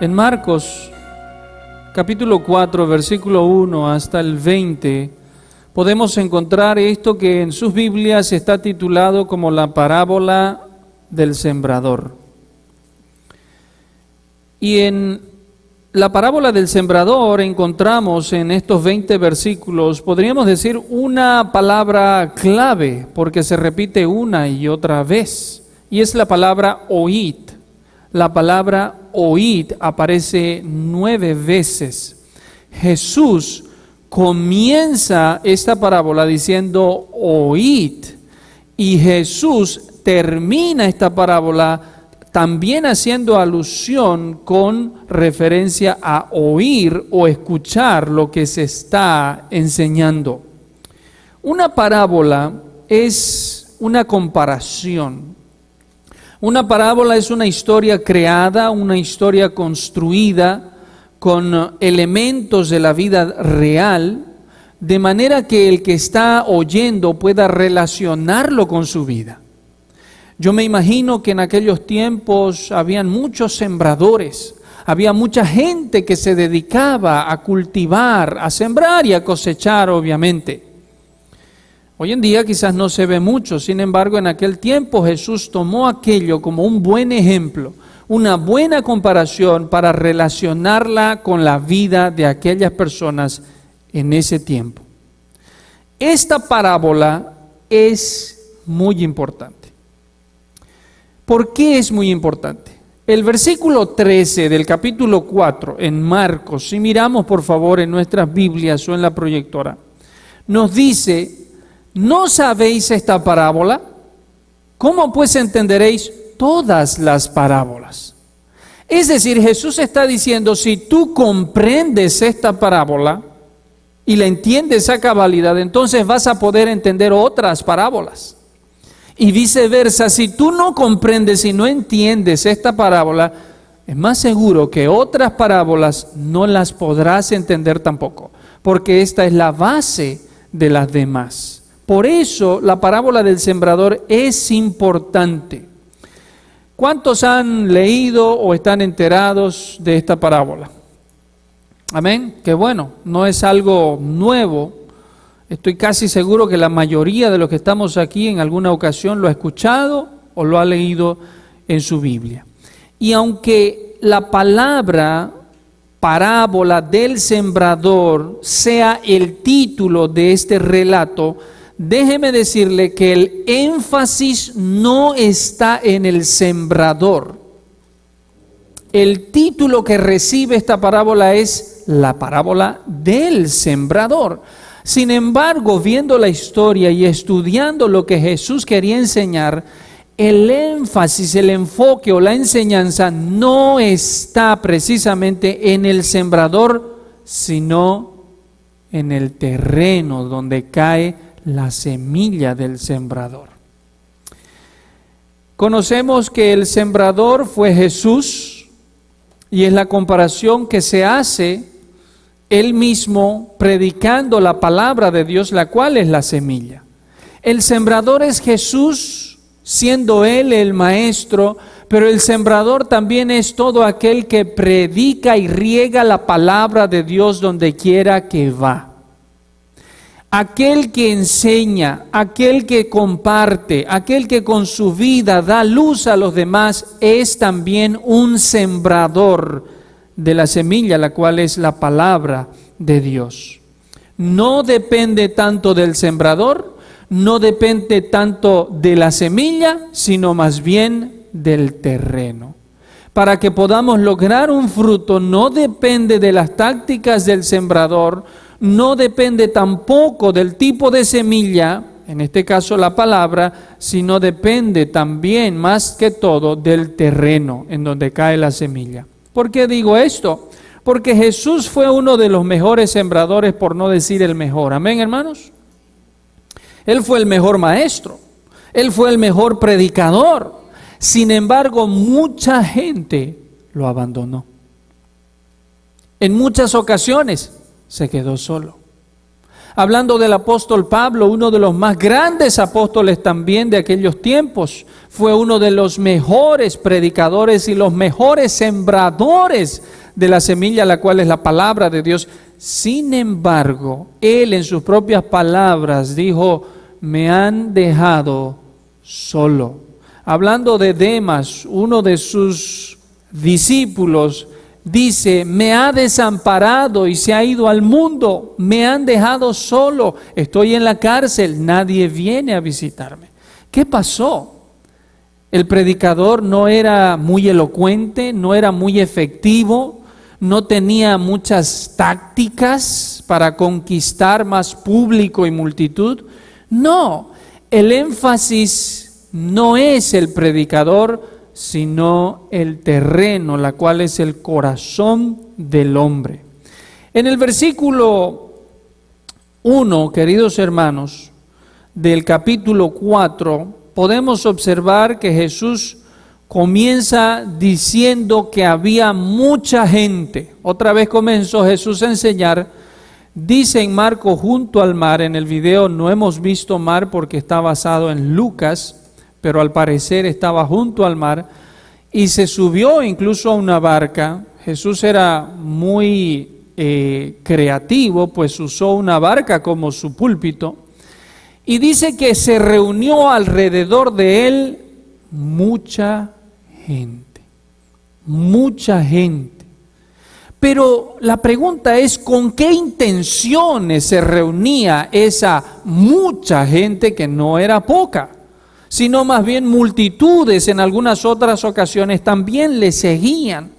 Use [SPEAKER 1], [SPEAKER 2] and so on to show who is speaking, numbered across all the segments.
[SPEAKER 1] En Marcos, capítulo 4, versículo 1 hasta el 20, podemos encontrar esto que en sus Biblias está titulado como la parábola del sembrador. Y en la parábola del sembrador encontramos en estos 20 versículos, podríamos decir, una palabra clave, porque se repite una y otra vez, y es la palabra oíd. La palabra oíd aparece 9 veces. Jesús comienza esta parábola diciendo oíd, y Jesús termina esta parábola también haciendo alusión con referencia a oír o escuchar lo que se está enseñando. Una parábola es una comparación. Una parábola es una historia creada, una historia construida con elementos de la vida real, de manera que el que está oyendo pueda relacionarlo con su vida. Yo me imagino que en aquellos tiempos habían muchos sembradores, había mucha gente que se dedicaba a cultivar, a sembrar y a cosechar, obviamente. Hoy en día quizás no se ve mucho, sin embargo en aquel tiempo Jesús tomó aquello como un buen ejemplo, una buena comparación para relacionarla con la vida de aquellas personas en ese tiempo. Esta parábola es muy importante. ¿Por qué es muy importante? El versículo 13 del capítulo 4 en Marcos, si miramos por favor en nuestras Biblias o en la proyectora, nos dice: ¿no sabéis esta parábola? ¿Cómo pues entenderéis todas las parábolas? Es decir, Jesús está diciendo, si tú comprendes esta parábola y la entiendes a cabalidad, entonces vas a poder entender otras parábolas. Y viceversa, si tú no comprendes y no entiendes esta parábola, es más seguro que otras parábolas no las podrás entender tampoco, porque esta es la base de las demás. Por eso la parábola del sembrador es importante. ¿Cuántos han leído o están enterados de esta parábola? Amén. Que bueno, no es algo nuevo. Estoy casi seguro que la mayoría de los que estamos aquí en alguna ocasión lo ha escuchado o lo ha leído en su Biblia. Y aunque la palabra parábola del sembrador sea el título de este relato, déjeme decirle que el énfasis no está en el sembrador. El título que recibe esta parábola es la parábola del sembrador. Sin embargo, viendo la historia y estudiando lo que Jesús quería enseñar, el énfasis, el enfoque o la enseñanza no está precisamente en el sembrador, sino en el terreno donde cae la semilla del sembrador. Conocemos que el sembrador fue Jesús y es la comparación que se hace Él mismo predicando la palabra de Dios, la cual es la semilla. El sembrador es Jesús, siendo Él el maestro, pero el sembrador también es todo aquel que predica y riega la palabra de Dios donde quiera que va. Aquel que enseña, aquel que comparte, aquel que con su vida da luz a los demás, es también un sembrador de la semilla, la cual es la palabra de Dios. No depende tanto del sembrador, no depende tanto de la semilla, sino más bien del terreno. Para que podamos lograr un fruto, no depende de las tácticas del sembrador, no depende tampoco del tipo de semilla, en este caso la palabra, sino depende también, más que todo, del terreno en donde cae la semilla. ¿Por qué digo esto? Porque Jesús fue uno de los mejores sembradores, por no decir el mejor. ¿Amén, hermanos? Él fue el mejor maestro. Él fue el mejor predicador. Sin embargo, mucha gente lo abandonó. En muchas ocasiones se quedó solo. Hablando del apóstol Pablo, uno de los más grandes apóstoles también de aquellos tiempos, fue uno de los mejores predicadores y los mejores sembradores de la semilla, la cual es la palabra de Dios. Sin embargo, él en sus propias palabras dijo: me han dejado solo. Hablando de Demas, uno de sus discípulos, dice: me ha desamparado y se ha ido al mundo, me han dejado solo, estoy en la cárcel, nadie viene a visitarme. ¿Qué pasó? El predicador no era muy elocuente, no era muy efectivo, no tenía muchas tácticas para conquistar más público y multitud. No, el énfasis no es el predicador, sino el terreno, la cual es el corazón del hombre. En el versículo 1, queridos hermanos, del capítulo 4, podemos observar que Jesús comienza diciendo que había mucha gente. Otra vez comenzó Jesús a enseñar. Dice en Marcos: junto al mar. En el video no hemos visto mar porque está basado en Lucas, pero al parecer estaba junto al mar, y se subió incluso a una barca. Jesús era muy creativo, pues usó una barca como su púlpito, y dice que se reunió alrededor de él mucha gente, mucha gente. Pero la pregunta es: ¿con qué intenciones se reunía esa mucha gente, que no era poca, sino más bien multitudes? En algunas otras ocasiones también le seguían.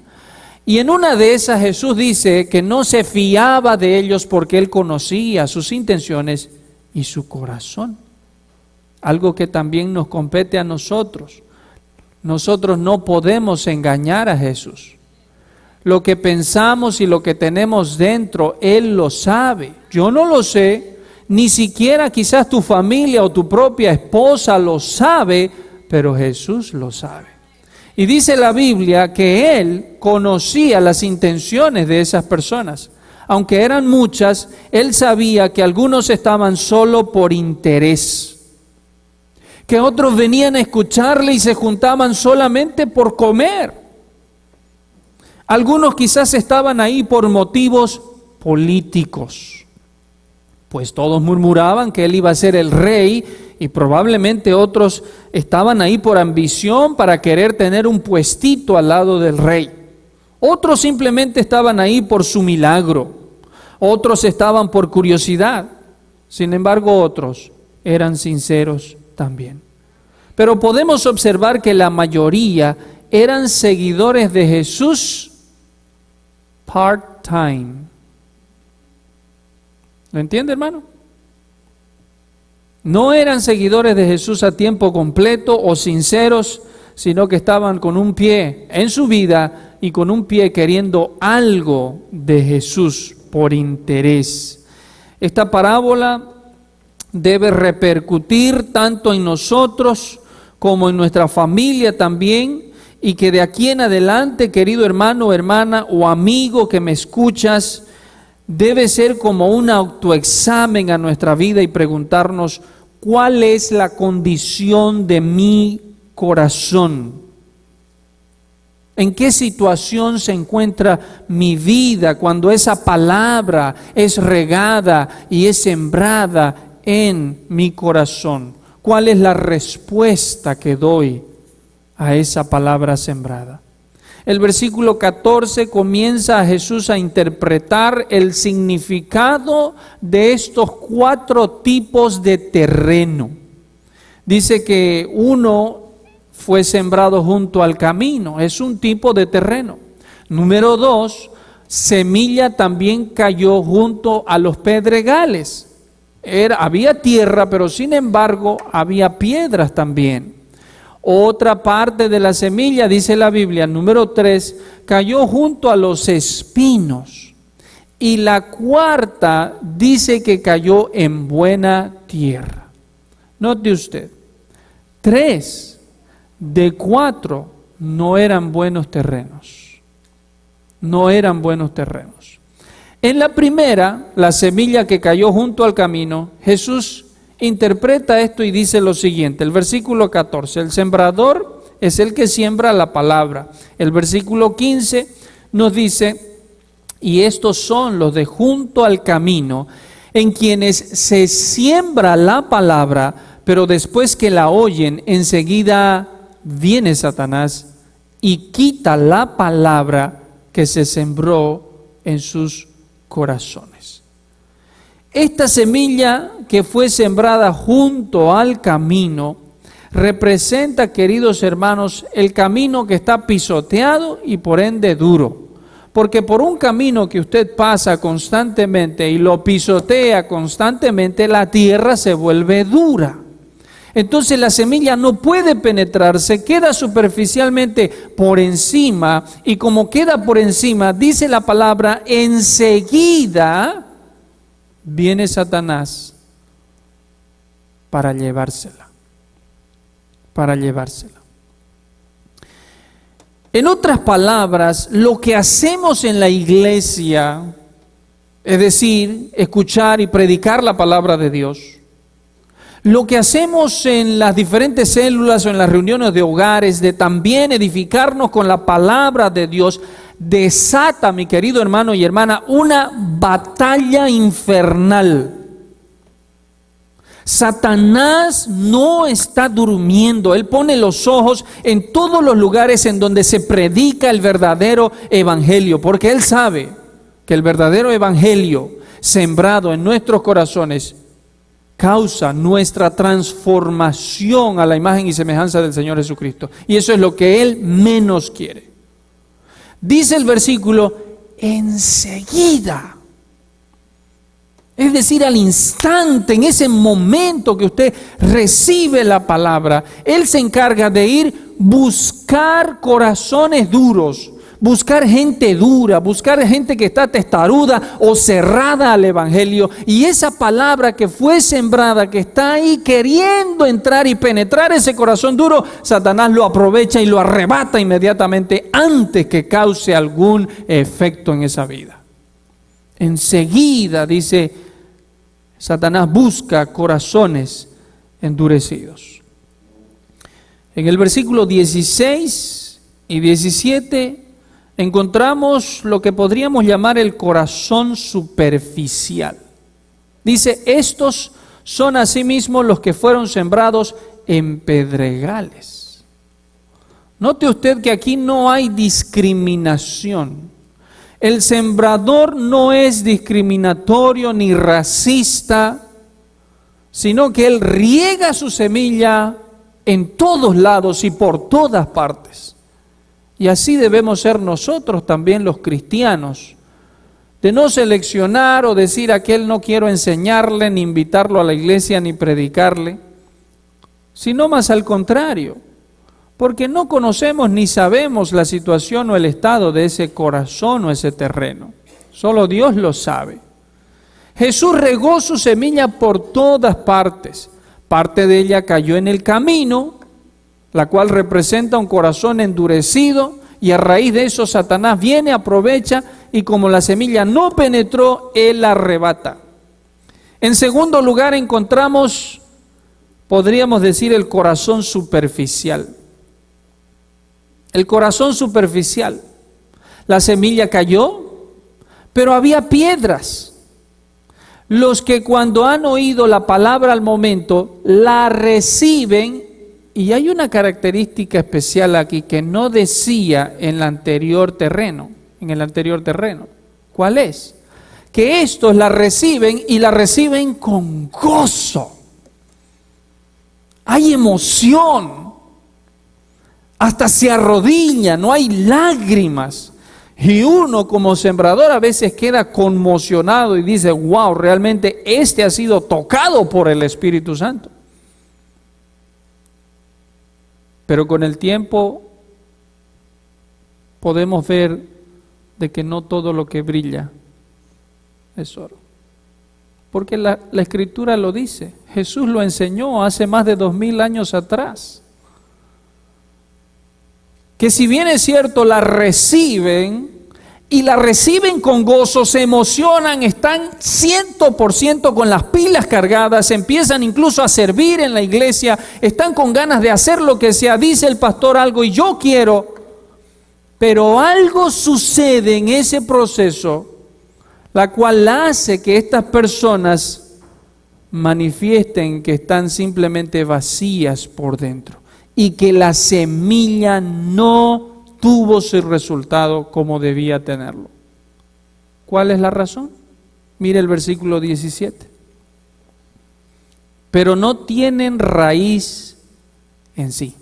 [SPEAKER 1] Y en una de esas Jesús dice que no se fiaba de ellos porque él conocía sus intenciones y su corazón. Algo que también nos compete a nosotros. Nosotros no podemos engañar a Jesús. Lo que pensamos y lo que tenemos dentro, Él lo sabe. Yo no lo sé, ni siquiera quizás tu familia o tu propia esposa lo sabe, pero Jesús lo sabe. Y dice la Biblia que Él conocía las intenciones de esas personas. Aunque eran muchas, Él sabía que algunos estaban solo por interés, que otros venían a escucharle y se juntaban solamente por comer. Algunos quizás estaban ahí por motivos políticos, pues todos murmuraban que él iba a ser el rey, y probablemente otros estaban ahí por ambición, para querer tener un puestito al lado del rey. Otros simplemente estaban ahí por su milagro, otros estaban por curiosidad. Sin embargo, otros eran sinceros también. Pero podemos observar que la mayoría eran seguidores de Jesús part-time. ¿Lo entiende, hermano? No eran seguidores de Jesús a tiempo completo o sinceros, sino que estaban con un pie en su vida y con un pie queriendo algo de Jesús por interés. Esta parábola debe repercutir tanto en nosotros como en nuestra familia también, y que de aquí en adelante, querido hermano, hermana o amigo que me escuchas, debe ser como un autoexamen a nuestra vida y preguntarnos: ¿cuál es la condición de mi corazón? ¿En qué situación se encuentra mi vida cuando esa palabra es regada y es sembrada en mi corazón? ¿Cuál es la respuesta que doy a esa palabra sembrada? El versículo 14 comienza a Jesús a interpretar el significado de estos 4 tipos de terreno. Dice que uno fue sembrado junto al camino, es un tipo de terreno. Número 2, semilla también cayó junto a los pedregales. Había tierra, pero sin embargo había piedras también. Otra parte de la semilla, dice la Biblia, número 3, cayó junto a los espinos. Y la cuarta dice que cayó en buena tierra. Note usted, 3 de 4 no eran buenos terrenos. No eran buenos terrenos. En la primera, la semilla que cayó junto al camino, Jesús interpreta esto y dice lo siguiente, el versículo 14, el sembrador es el que siembra la palabra. El versículo 15 nos dice, y estos son los de junto al camino, en quienes se siembra la palabra, pero después que la oyen, enseguida viene Satanás y quita la palabra que se sembró en sus corazones. Esta semilla que fue sembrada junto al camino representa, queridos hermanos, el camino que está pisoteado y por ende duro. Porque por un camino que usted pasa constantemente y lo pisotea constantemente, la tierra se vuelve dura. Entonces la semilla no puede penetrarse, queda superficialmente por encima, y como queda por encima, dice la palabra, enseguida viene Satanás para llevársela. En otras palabras, lo que hacemos en la iglesia, es decir, escuchar y predicar la palabra de Dios, lo que hacemos en las diferentes células o en las reuniones de hogares, de también edificarnos con la palabra de Dios, desata, mi querido hermano y hermana, una batalla infernal. Satanás no está durmiendo, él pone los ojos en todos los lugares en donde se predica el verdadero evangelio, porque él sabe que el verdadero evangelio sembrado en nuestros corazones causa nuestra transformación a la imagen y semejanza del Señor Jesucristo, y eso es lo que él menos quiere. Dice el versículo, enseguida. Es decir, al instante, en ese momento que usted recibe la palabra, Él se encarga de ir buscar corazones duros, buscar gente dura, buscar gente que está testaruda o cerrada al Evangelio. Y esa palabra que fue sembrada, que está ahí queriendo entrar y penetrar ese corazón duro, Satanás lo aprovecha y lo arrebata inmediatamente antes que cause algún efecto en esa vida. Enseguida, dice, Satanás busca corazones endurecidos. En el versículo 16 y 17 encontramos lo que podríamos llamar el corazón superficial. Dice, estos son asimismo los que fueron sembrados en pedregales. Note usted que aquí no hay discriminación. El sembrador no es discriminatorio ni racista, sino que él riega su semilla en todos lados y por todas partes. Y así debemos ser nosotros también los cristianos, de no seleccionar o decir a aquel no quiero enseñarle, ni invitarlo a la iglesia, ni predicarle, sino más al contrario. Porque no conocemos ni sabemos la situación o el estado de ese corazón o ese terreno. Solo Dios lo sabe. Jesús regó su semilla por todas partes. Parte de ella cayó en el camino, la cual representa un corazón endurecido, y a raíz de eso Satanás viene, aprovecha, y como la semilla no penetró, él la arrebata. En segundo lugar encontramos, podríamos decir, el corazón superficial. El corazón superficial. La semilla cayó, pero había piedras. Los que cuando han oído la palabra al momento, la reciben, y hay una característica especial aquí que no decía en el anterior terreno. ¿Cuál es? Que estos la reciben y la reciben con gozo. Hay emoción. Hasta se arrodilla, no hay lágrimas. Y uno como sembrador a veces queda conmocionado y dice, wow, realmente este ha sido tocado por el Espíritu Santo. Pero con el tiempo podemos ver de que no todo lo que brilla es oro. Porque la Escritura lo dice, Jesús lo enseñó hace más de 2000 años atrás. Que si bien es cierto la reciben y la reciben con gozo, se emocionan, están 100% con las pilas cargadas, empiezan incluso a servir en la iglesia, están con ganas de hacer lo que sea, dice el pastor algo y yo quiero, pero algo sucede en ese proceso, la cual hace que estas personas manifiesten que están simplemente vacías por dentro y que la semilla no tuvo su resultado como debía tenerlo. ¿Cuál es la razón? Mire el versículo 17. Pero no tienen raíz en sí,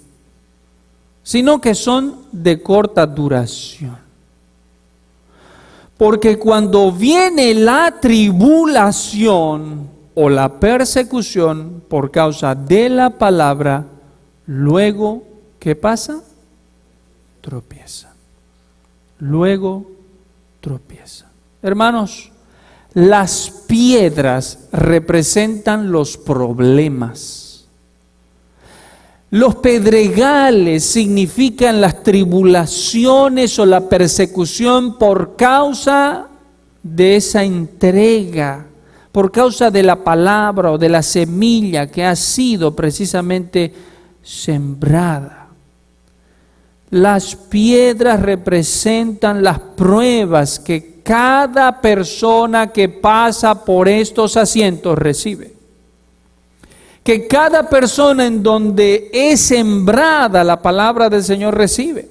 [SPEAKER 1] sino que son de corta duración. Porque cuando viene la tribulación o la persecución por causa de la palabra, luego, ¿qué pasa? Tropieza. Luego tropieza. Hermanos, las piedras representan los problemas. Los pedregales significan las tribulaciones o la persecución por causa de esa entrega, por causa de la palabra o de la semilla que ha sido precisamente sembrada. Las piedras representan las pruebas que cada persona que pasa por estos asientos recibe. Que cada persona en donde es sembrada la palabra del Señor recibe.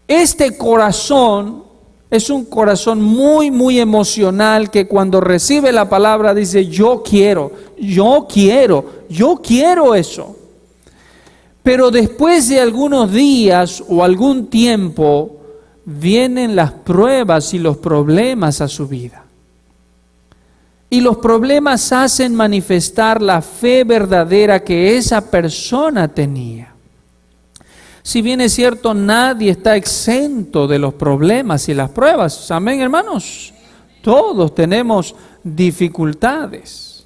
[SPEAKER 1] Este corazón es un corazón muy, muy emocional que cuando recibe la palabra dice, yo quiero eso. Pero después de algunos días o algún tiempo, vienen las pruebas y los problemas a su vida. Y los problemas hacen manifestar la fe verdadera que esa persona tenía. Si bien es cierto, nadie está exento de los problemas y las pruebas. Amén, hermanos. Todos tenemos dificultades.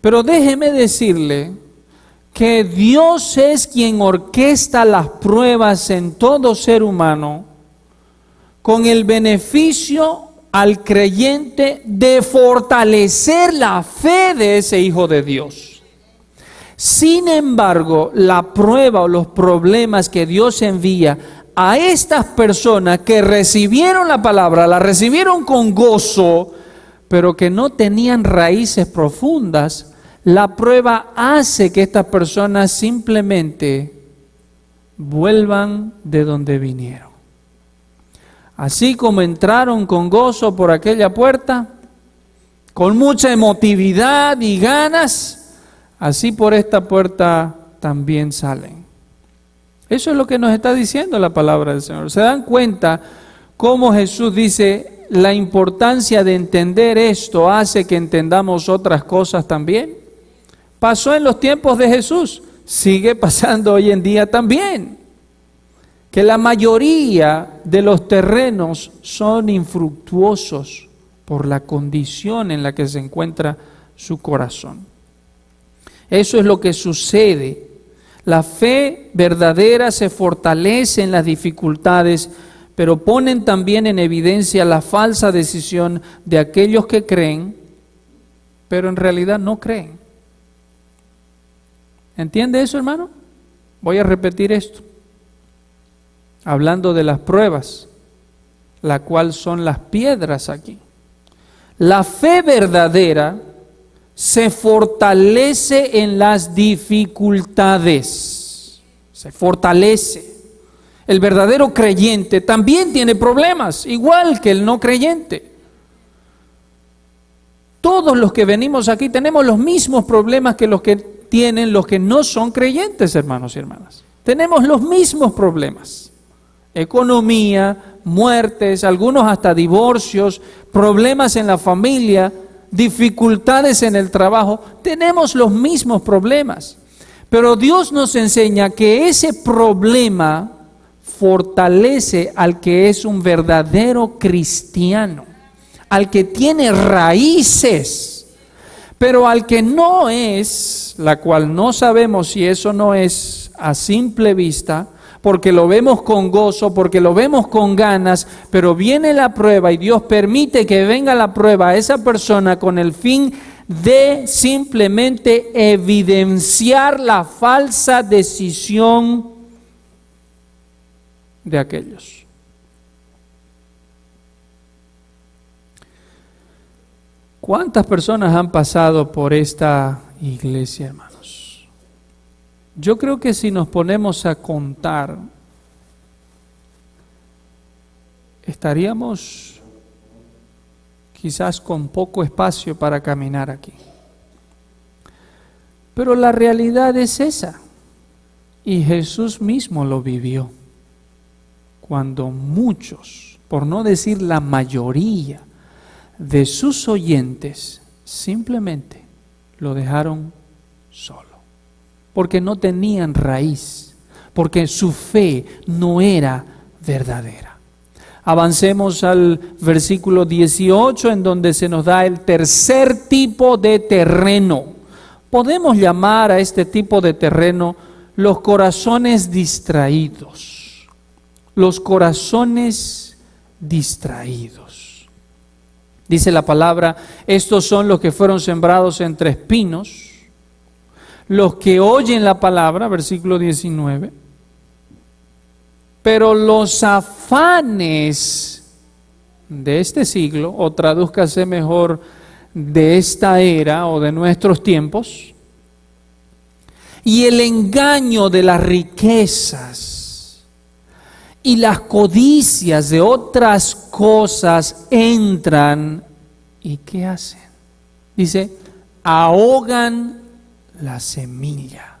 [SPEAKER 1] Pero déjeme decirle que Dios es quien orquesta las pruebas en todo ser humano con el beneficio al creyente de fortalecer la fe de ese hijo de Dios. Sin embargo, la prueba o los problemas que Dios envía a estas personas que recibieron la palabra, la recibieron con gozo, pero que no tenían raíces profundas, la prueba hace que estas personas simplemente vuelvan de donde vinieron. Así como entraron con gozo por aquella puerta, con mucha emotividad y ganas, así por esta puerta también salen. Eso es lo que nos está diciendo la palabra del Señor. ¿Se dan cuenta cómo Jesús dice la importancia de entender esto hace que entendamos otras cosas también? Pasó en los tiempos de Jesús, sigue pasando hoy en día también. Que la mayoría de los terrenos son infructuosos por la condición en la que se encuentra su corazón. Eso es lo que sucede. La fe verdadera se fortalece en las dificultades, pero ponen también en evidencia la falsa decisión de aquellos que creen, pero en realidad no creen. ¿Entiende eso, hermano? Voy a repetir esto. Hablando de las pruebas, la cual son las piedras aquí. La fe verdadera se fortalece en las dificultades. Se fortalece. El verdadero creyente también tiene problemas, igual que el no creyente. Todos los que venimos aquí tenemos los mismos problemas que los que tienen los que no son creyentes, hermanos y hermanas. Tenemos los mismos problemas. Economía, muertes, algunos hasta divorcios, problemas en la familia, dificultades en el trabajo. Tenemos los mismos problemas. Pero Dios nos enseña que ese problema fortalece al que es un verdadero cristiano, al que tiene raíces. Pero al que no es, la cual no sabemos si eso no es a simple vista, porque lo vemos con gozo, porque lo vemos con ganas, pero viene la prueba y Dios permite que venga la prueba a esa persona con el fin de simplemente evidenciar la falsa decisión de aquellos. ¿Cuántas personas han pasado por esta iglesia, hermanos? Yo creo que si nos ponemos a contar, estaríamos quizás con poco espacio para caminar aquí. Pero la realidad es esa, y Jesús mismo lo vivió, cuando muchos, por no decir la mayoría, de sus oyentes simplemente lo dejaron solo, porque no tenían raíz, porque su fe no era verdadera. Avancemos al versículo 18, en donde se nos da el tercer tipo de terreno. Podemos llamar a este tipo de terreno los corazones distraídos. Los corazones distraídos. Dice la palabra, estos son los que fueron sembrados entre espinos, los que oyen la palabra, versículo 19, pero los afanes de este siglo, o tradúzcase mejor, de esta era o de nuestros tiempos, y el engaño de las riquezas, y las codicias de otras cosas entran, ¿y qué hacen? Dice, ahogan la semilla,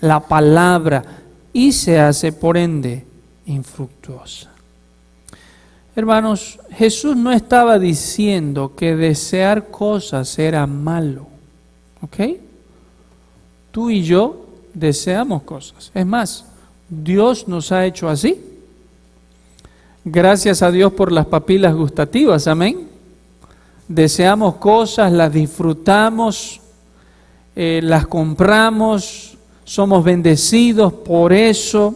[SPEAKER 1] la palabra, y se hace por ende infructuosa. Hermanos, Jesús no estaba diciendo que desear cosas era malo, ¿ok? Tú y yo deseamos cosas. Es más, Dios nos ha hecho así. Gracias a Dios por las papilas gustativas, amén. Deseamos cosas, las disfrutamos, las compramos, somos bendecidos por eso.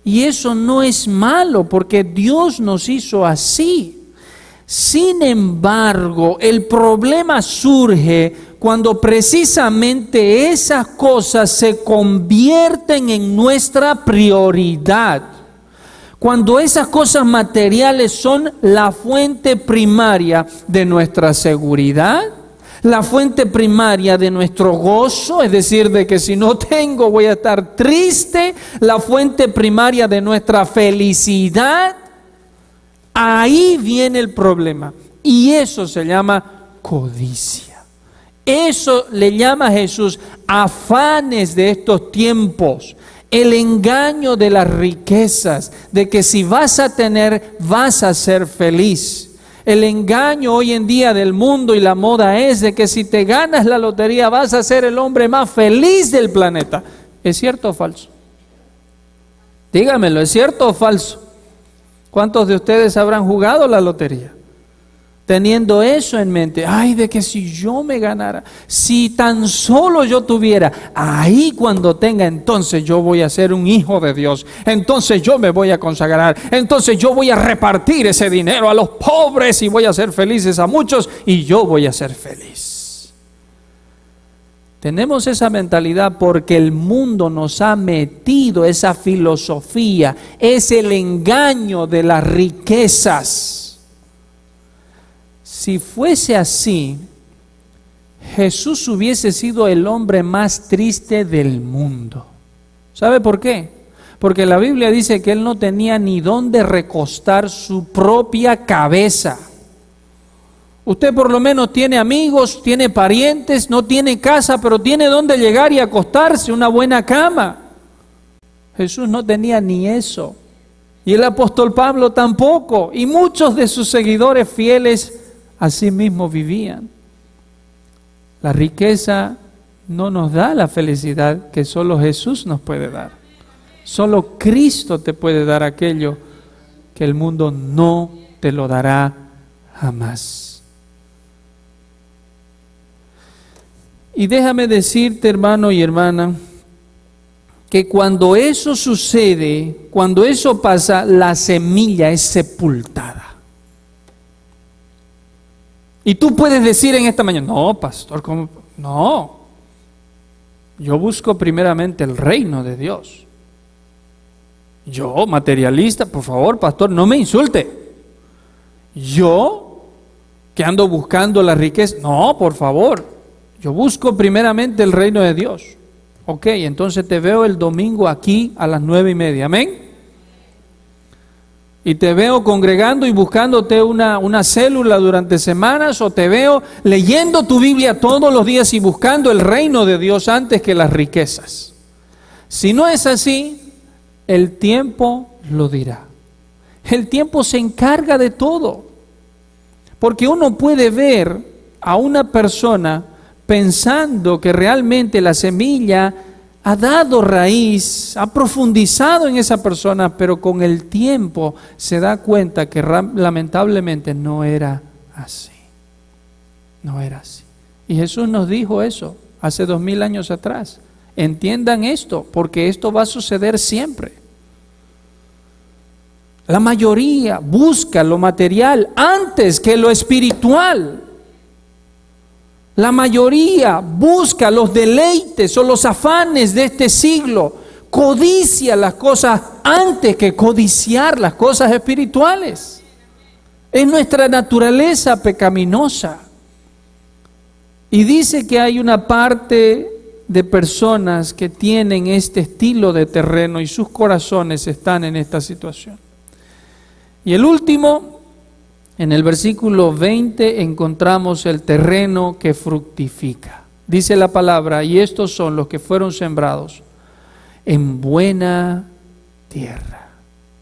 [SPEAKER 1] Y eso no es malo, porque Dios nos hizo así. Sin embargo, el problema surge cuando precisamente esas cosas se convierten en nuestra prioridad. Cuando esas cosas materiales son la fuente primaria de nuestra seguridad, la fuente primaria de nuestro gozo, es decir, de que si no tengo voy a estar triste, la fuente primaria de nuestra felicidad, ahí viene el problema. Y eso se llama codicia. Eso le llama a Jesús afanes de estos tiempos. El engaño de las riquezas, de que si vas a tener, vas a ser feliz. El engaño hoy en día del mundo y la moda es de que si te ganas la lotería vas a ser el hombre más feliz del planeta. ¿Es cierto o falso? Dígamelo, ¿es cierto o falso? ¿Cuántos de ustedes habrán jugado la lotería? Teniendo eso en mente, ay, de que si yo me ganara, si tan solo yo tuviera, ahí cuando tenga, entonces yo voy a ser un hijo de Dios, entonces yo me voy a consagrar, entonces yo voy a repartir ese dinero a los pobres y voy a hacer felices a muchos y yo voy a ser feliz. Tenemos esa mentalidad porque el mundo nos ha metido esa filosofía, es el engaño de las riquezas. Si fuese así, Jesús hubiese sido el hombre más triste del mundo. ¿Sabe por qué? Porque la Biblia dice que él no tenía ni dónde recostar su propia cabeza. Usted por lo menos tiene amigos, tiene parientes, no tiene casa, pero tiene dónde llegar y acostarse, una buena cama. Jesús no tenía ni eso. Y el apóstol Pablo tampoco. Y muchos de sus seguidores fieles así mismo vivían. La riqueza no nos da la felicidad que solo Jesús nos puede dar. Solo Cristo te puede dar aquello que el mundo no te lo dará jamás. Y déjame decirte, hermano y hermana, que cuando eso sucede, cuando eso pasa, la semilla es sepultada. Y tú puedes decir en esta mañana, no, pastor, ¿cómo? No, yo busco primeramente el reino de Dios. Yo, materialista, por favor, pastor, no me insulte. Yo, que ando buscando la riqueza, no, por favor, yo busco primeramente el reino de Dios. Ok, entonces te veo el domingo aquí a las 9:30, amén. Y te veo congregando y buscándote una célula durante semanas, o te veo leyendo tu Biblia todos los días y buscando el reino de Dios antes que las riquezas. Si no es así, el tiempo lo dirá. El tiempo se encarga de todo. Porque uno puede ver a una persona pensando que realmente la semilla ha dado raíz, ha profundizado en esa persona, pero con el tiempo se da cuenta que lamentablemente no era así. No era así. Y Jesús nos dijo eso hace 2000 años atrás. Entiendan esto, porque esto va a suceder siempre. La mayoría busca lo material antes que lo espiritual. La mayoría busca los deleites o los afanes de este siglo, codicia las cosas antes que codiciar las cosas espirituales. Es nuestra naturaleza pecaminosa. Y dice que hay una parte de personas que tienen este estilo de terreno y sus corazones están en esta situación. Y el último, en el versículo 20 encontramos el terreno que fructifica. Dice la palabra, y estos son los que fueron sembrados en buena tierra.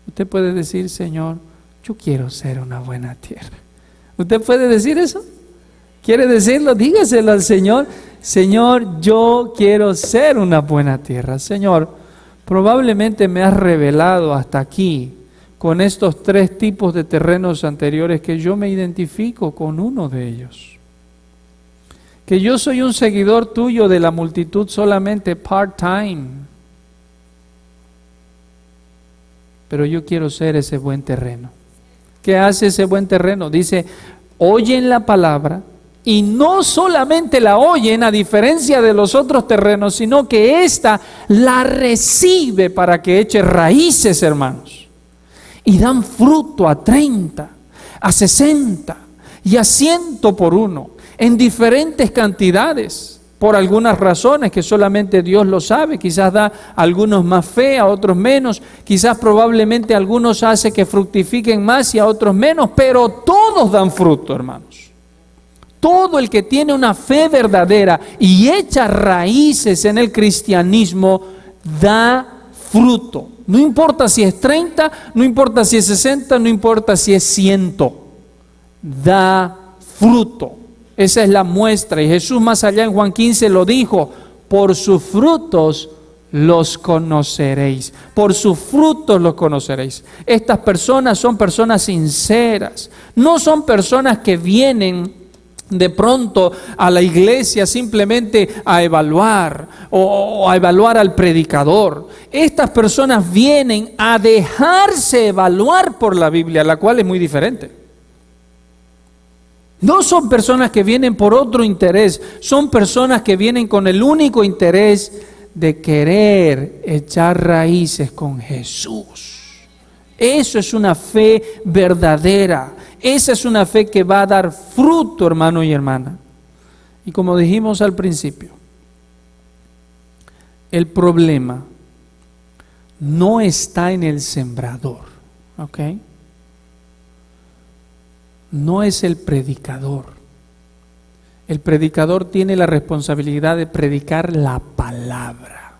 [SPEAKER 1] Usted puede decir, Señor, yo quiero ser una buena tierra. ¿Usted puede decir eso? ¿Quiere decirlo? Dígaselo al Señor. Señor, yo quiero ser una buena tierra. Señor, probablemente me has revelado hasta aquí con estos 3 tipos de terrenos anteriores que yo me identifico con uno de ellos. Que yo soy un seguidor tuyo de la multitud solamente part-time. Pero yo quiero ser ese buen terreno. ¿Qué hace ese buen terreno? Dice, oyen la palabra y no solamente la oyen a diferencia de los otros terrenos, sino que ésta la recibe para que eche raíces, hermanos. Y dan fruto a 30, a 60 y a 100 por uno, en diferentes cantidades, por algunas razones que solamente Dios lo sabe. Quizás da a algunos más fe, a otros menos, quizás probablemente a algunos hace que fructifiquen más y a otros menos, pero todos dan fruto, hermanos. Todo el que tiene una fe verdadera y echa raíces en el cristianismo da fruto. No importa si es 30, no importa si es 60, no importa si es 100. Da fruto. Esa es la muestra. Y Jesús más allá en Juan 15 lo dijo, por sus frutos los conoceréis. Por sus frutos los conoceréis. Estas personas son personas sinceras. No son personas que vienen de pronto a la iglesia simplemente a evaluar o a evaluar al predicador. Estas personas vienen a dejarse evaluar por la Biblia, la cual es muy diferente. No son personas que vienen por otro interés, son personas que vienen con el único interés de querer echar raíces con Jesús. Eso es una fe verdadera. Esa es una fe que va a dar fruto, hermano y hermana. Y como dijimos al principio, el problema no está en el sembrador, ¿ok? No es el predicador. El predicador tiene la responsabilidad de predicar la palabra,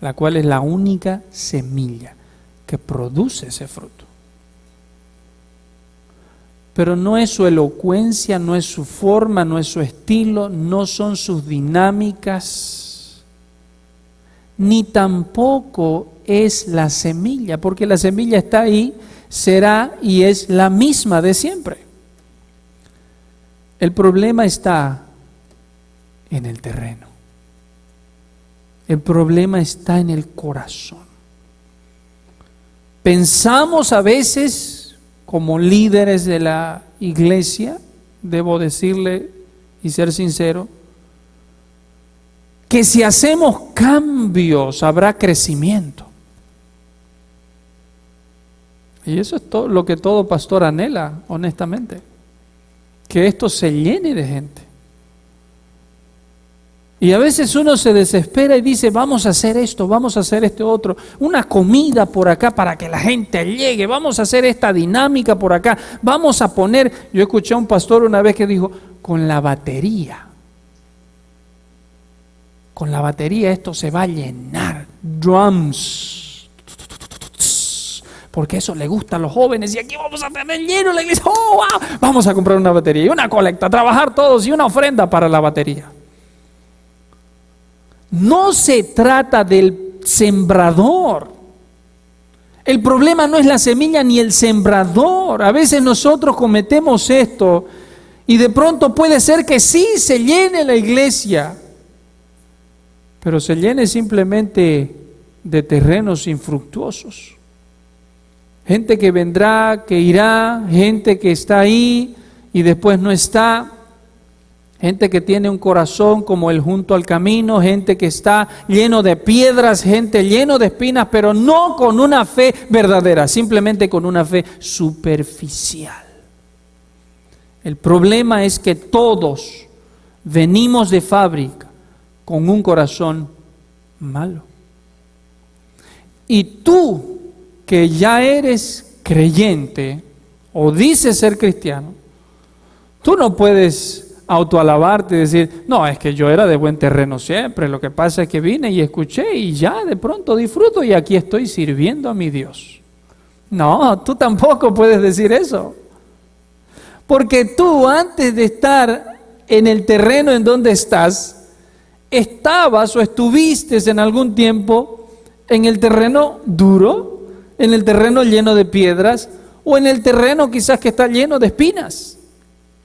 [SPEAKER 1] la cual es la única semilla que produce ese fruto. Pero no es su elocuencia, no es su forma, no es su estilo, no son sus dinámicas, ni tampoco es la semilla, porque la semilla está ahí, será y es la misma de siempre. El problema está en el terreno. El problema está en el corazón. Pensamos a veces, como líderes de la iglesia, debo decirle y ser sincero, que si hacemos cambios habrá crecimiento. Y eso es todo lo que todo pastor anhela, honestamente, que esto se llene de gente. Y a veces uno se desespera y dice, vamos a hacer esto, vamos a hacer este otro, una comida por acá para que la gente llegue, vamos a hacer esta dinámica por acá, vamos a poner, yo escuché a un pastor una vez que dijo, con la batería esto se va a llenar, drums, porque eso le gusta a los jóvenes y aquí vamos a tener lleno la iglesia, oh, wow. Vamos a comprar una batería y una colecta, trabajar todos y una ofrenda para la batería. No se trata del sembrador. El problema no es la semilla ni el sembrador. A veces nosotros cometemos esto y de pronto puede ser que sí se llene la iglesia, pero se llene simplemente de terrenos infructuosos. Gente que vendrá, que irá, gente que está ahí y después no está. Gente que tiene un corazón como el junto al camino, gente que está lleno de piedras, gente lleno de espinas, pero no con una fe verdadera, simplemente con una fe superficial. El problema es que todos venimos de fábrica con un corazón malo. Y tú, que ya eres creyente o dices ser cristiano, tú no puedes autoalabarte y decir, no, es que yo era de buen terreno siempre, lo que pasa es que vine y escuché y ya de pronto disfruto y aquí estoy sirviendo a mi Dios. No, tú tampoco puedes decir eso, porque tú antes de estar en el terreno en donde estás, estabas o estuviste en algún tiempo en el terreno duro, en el terreno lleno de piedras o en el terreno quizás que está lleno de espinas.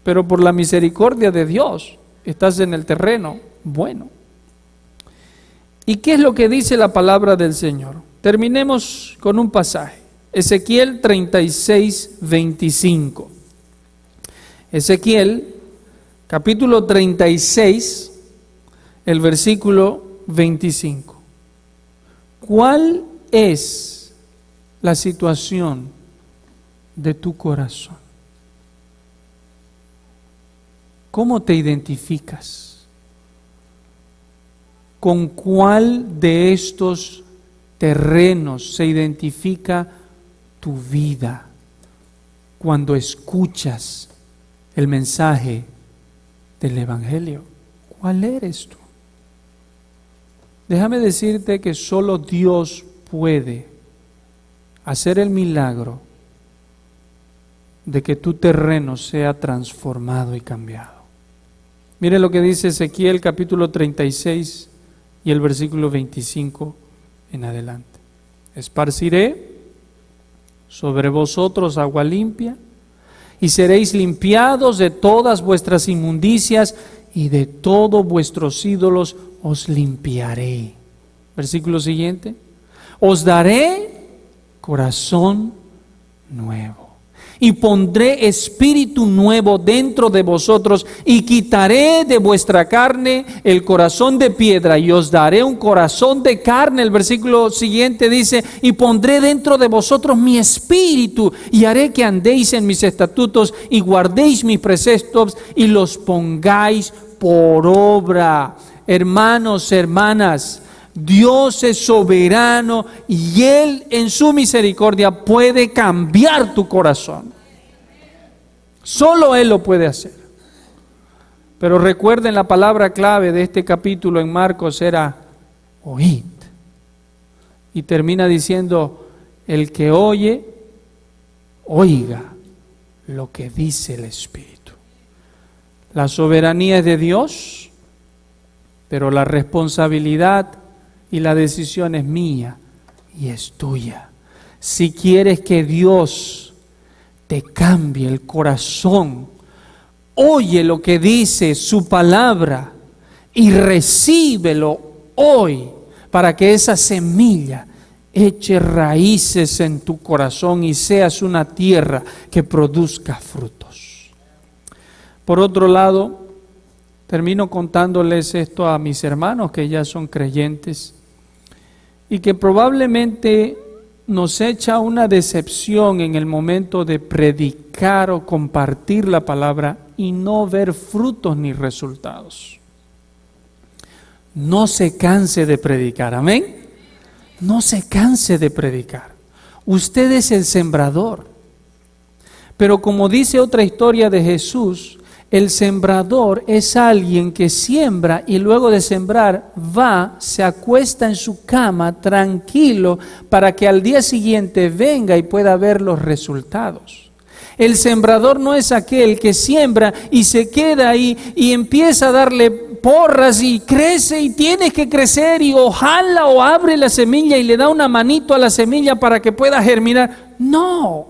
[SPEAKER 1] Pero por la misericordia de Dios estás en el terreno bueno. ¿Y qué es lo que dice la palabra del Señor? Terminemos con un pasaje. Ezequiel 36, 25. Ezequiel, capítulo 36, el versículo 25. ¿Cuál es la situación de tu corazón? ¿Cómo te identificas? ¿Con cuál de estos terrenos se identifica tu vida cuando escuchas el mensaje del Evangelio? ¿Cuál eres tú? Déjame decirte que solo Dios puede hacer el milagro de que tu terreno sea transformado y cambiado. Mire lo que dice Ezequiel capítulo 36 y el versículo 25 en adelante. Esparciré sobre vosotros agua limpia y seréis limpiados de todas vuestras inmundicias y de todos vuestros ídolos os limpiaré. Versículo siguiente. Os daré corazón nuevo. Y pondré espíritu nuevo dentro de vosotros y quitaré de vuestra carne el corazón de piedra y os daré un corazón de carne. El versículo siguiente dice, y pondré dentro de vosotros mi espíritu y haré que andéis en mis estatutos y guardéis mis preceptos y los pongáis por obra. Hermanos, hermanas, Dios es soberano y Él en su misericordia puede cambiar tu corazón. Solo Él lo puede hacer. Pero recuerden, la palabra clave de este capítulo en Marcos era oíd. Y termina diciendo, el que oye, oiga lo que dice el Espíritu. La soberanía es de Dios, pero la responsabilidad y la decisión es mía y es tuya. Si quieres que Dios te cambie el corazón, oye lo que dice su palabra y recíbelo hoy. para que esa semilla eche raíces en tu corazón y seas una tierra que produzca frutos. Por otro lado, termino contándoles esto a mis hermanos que ya son creyentes y que probablemente nos echa una decepción en el momento de predicar o compartir la palabra y no ver frutos ni resultados. No se canse de predicar, amén. No se canse de predicar. Usted es el sembrador. Pero como dice otra historia de Jesús, el sembrador es alguien que siembra y luego de sembrar va, se acuesta en su cama tranquilo para que al día siguiente venga y pueda ver los resultados. El sembrador no es aquel que siembra y se queda ahí y empieza a darle porras y crece y tiene que crecer y ojalá o abre la semilla y le da una manito a la semilla para que pueda germinar. No,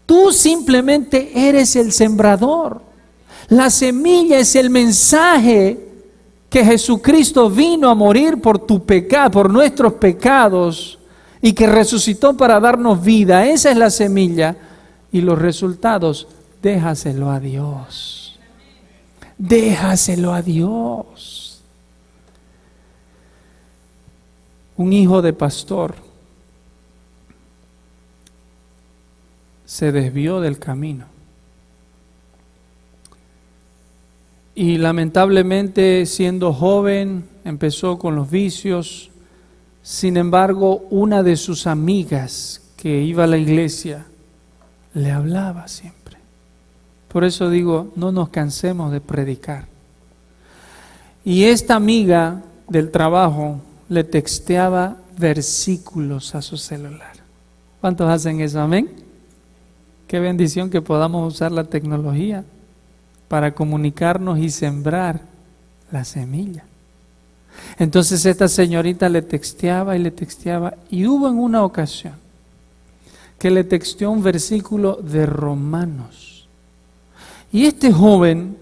[SPEAKER 1] tú simplemente eres el sembrador. La semilla es el mensaje que Jesucristo vino a morir por tu pecado, por nuestros pecados y que resucitó para darnos vida. Esa es la semilla y los resultados, déjaselo a Dios. Déjaselo a Dios. Un hijo de pastor se desvió del camino. Y lamentablemente, siendo joven, empezó con los vicios. Sin embargo, una de sus amigas que iba a la iglesia le hablaba siempre. Por eso digo, no nos cansemos de predicar. Y esta amiga del trabajo le texteaba versículos a su celular. ¿Cuántos hacen eso? Amén. Qué bendición que podamos usar la tecnología para comunicarnos y sembrar la semilla. Entonces esta señorita le texteaba y hubo en una ocasión que le texteó un versículo de Romanos. Y este joven,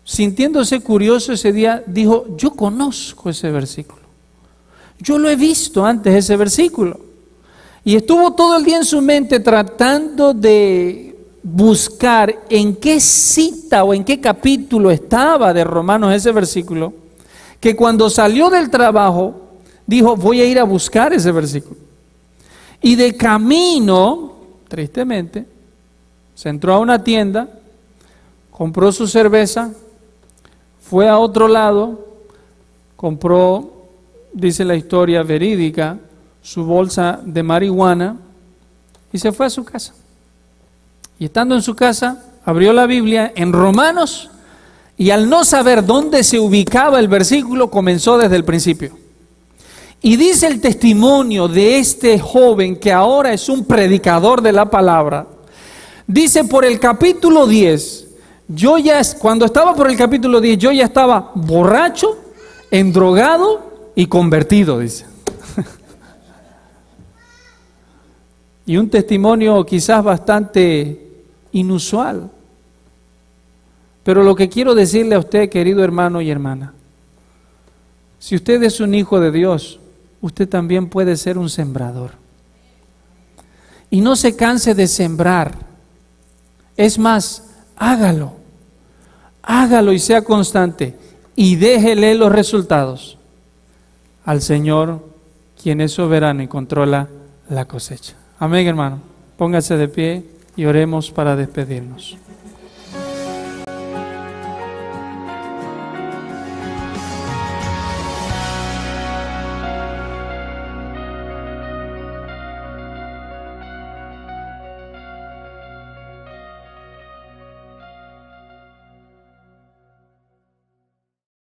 [SPEAKER 1] sintiéndose curioso ese día, dijo, yo conozco ese versículo. Yo lo he visto antes ese versículo. Y estuvo todo el día en su mente tratando de buscar en qué cita o en qué capítulo estaba de Romanos ese versículo, que cuando salió del trabajo dijo, voy a ir a buscar ese versículo. Y de camino, tristemente, se entró a una tienda, compró su cerveza, fue a otro lado, compró, dice la historia verídica, su bolsa de marihuana y se fue a su casa. Y estando en su casa, abrió la Biblia en Romanos y al no saber dónde se ubicaba el versículo, comenzó desde el principio. Y dice el testimonio de este joven que ahora es un predicador de la palabra. Dice por el capítulo 10, cuando estaba por el capítulo 10, yo ya estaba borracho, endrogado y convertido, dice. Y un testimonio quizás bastante inusual. Pero lo que quiero decirle a usted, querido hermano y hermana, si usted es un hijo de Dios, usted también puede ser un sembrador. Y no se canse de sembrar. Es más, hágalo y sea constante y déjele los resultados al Señor, quien es soberano y controla la cosecha. Amén, hermano. Póngase de pie y oremos para despedirnos.